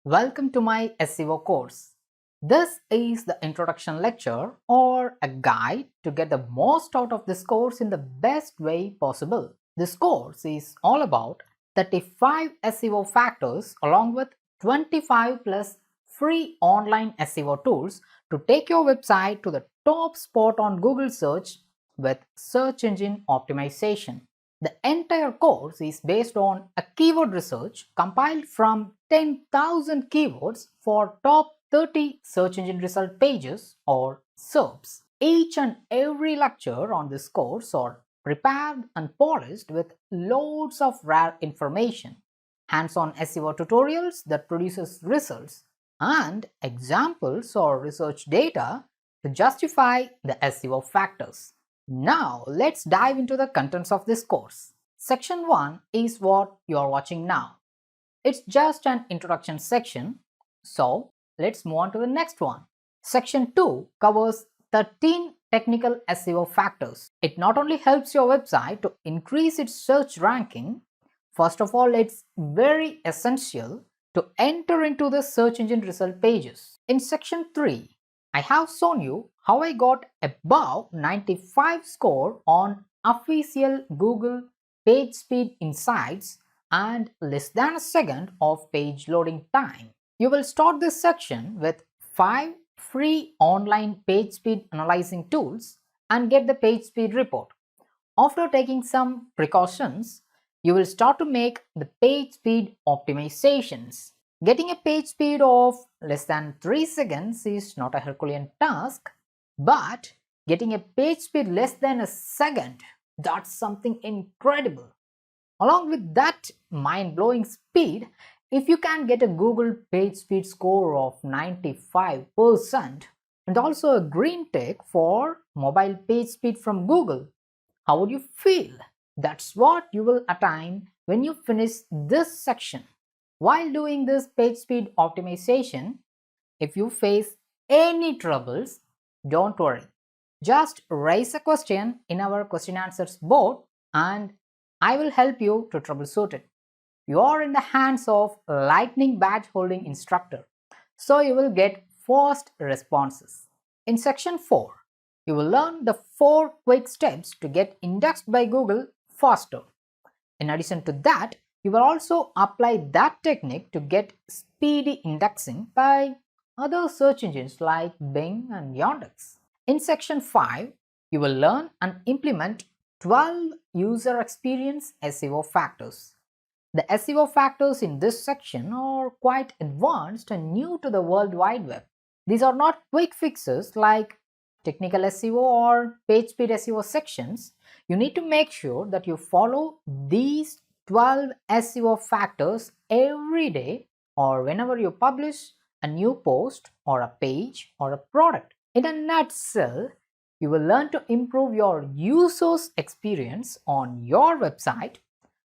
Welcome to my SEO course. This is the introduction lecture or a guide to get the most out of this course in the best way possible. This course is all about 35 SEO factors along with 25 plus free online SEO tools to take your website to the top spot on Google search with search engine optimization. The entire course is based on a keyword research compiled from 10,000 keywords for top 30 search engine result pages or SERPs. Each and every lecture on this course are prepared and polished with loads of rare information, hands-on SEO tutorials that produces results, and examples or research data to justify the SEO factors. Now, let's dive into the contents of this course. Section 1 is what you are watching now. It's just an introduction section, so let's move on to the next one. Section 2 covers 13 technical SEO factors. It not only helps your website to increase its search ranking, first of all, it's very essential to enter into the search engine result pages. In section 3, I have shown you how I got above 95 score on official Google Pagespeed Insights and less than a second of page loading time. You will start this section with 5 free online page speed analyzing tools and get the page speed report. After taking some precautions, you will start to make the page speed optimizations. Getting a page speed of less than 3 seconds is not a Herculean task, but getting a page speed less than a second, that's something incredible. Along with that mind-blowing speed, if you can get a Google page speed score of 95% and also a green tick for mobile page speed from Google, how would you feel? That's what you will attain when you finish this section. While doing this page speed optimization, if you face any troubles, don't worry. Just raise a question in our question answers board and I will help you to troubleshoot it. You are in the hands of lightning badge holding instructor, so you will get fast responses. In section 4, you will learn the 4 quick steps to get indexed by Google faster. In addition to that, you will also apply that technique to get speedy indexing by other search engines like Bing and Yandex. In section 5, you will learn and implement 12 user experience SEO factors. The SEO factors in this section are quite advanced and new to the World Wide Web. These are not quick fixes like technical SEO or page speed SEO sections. You need to make sure that you follow these 12 SEO factors every day or whenever you publish a new post or a page or a product. In a nutshell, you will learn to improve your users' experience on your website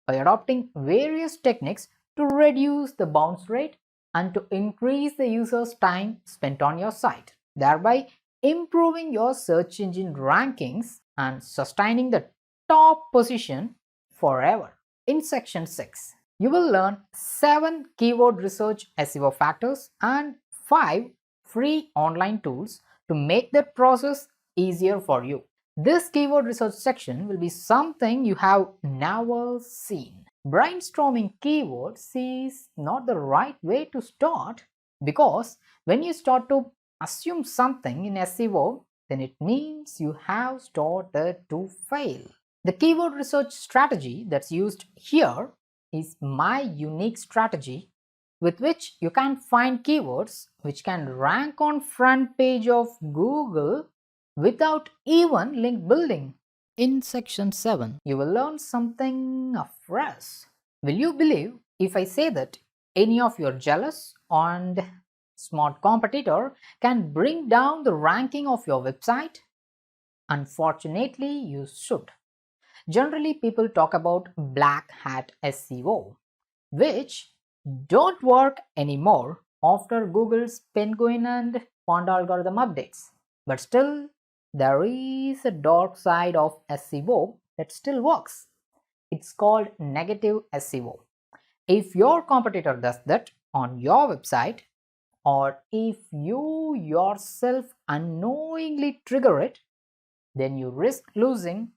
by adopting various techniques to reduce the bounce rate and to increase the user's time spent on your site, thereby improving your search engine rankings and sustaining the top position forever. In section 6, you will learn 7 keyword research SEO factors and 5 free online tools to make that process easier for you. This keyword research section will be something you have never seen. Brainstorming keywords is not the right way to start because when you start to assume something in SEO, then it means you have started to fail. The keyword research strategy that's used here is my unique strategy with which you can find keywords which can rank on front page of Google without even link building. In section 7, you will learn something fresh. Will you believe if I say that any of your jealous and smart competitor can bring down the ranking of your website? Unfortunately, you should. Generally, people talk about black hat SEO, which don't work anymore after Google's Penguin and Panda algorithm updates. But still, there is a dark side of SEO that still works. It's called negative SEO. If your competitor does that, on your website, or if you yourself unknowingly trigger it, then you risk losing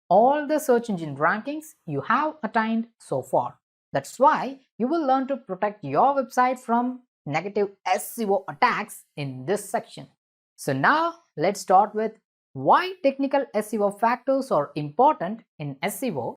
all the search engine rankings you have attained so far. That's why you will learn to protect your website from negative SEO attacks in this section. So now let's start with why technical SEO factors are important in SEO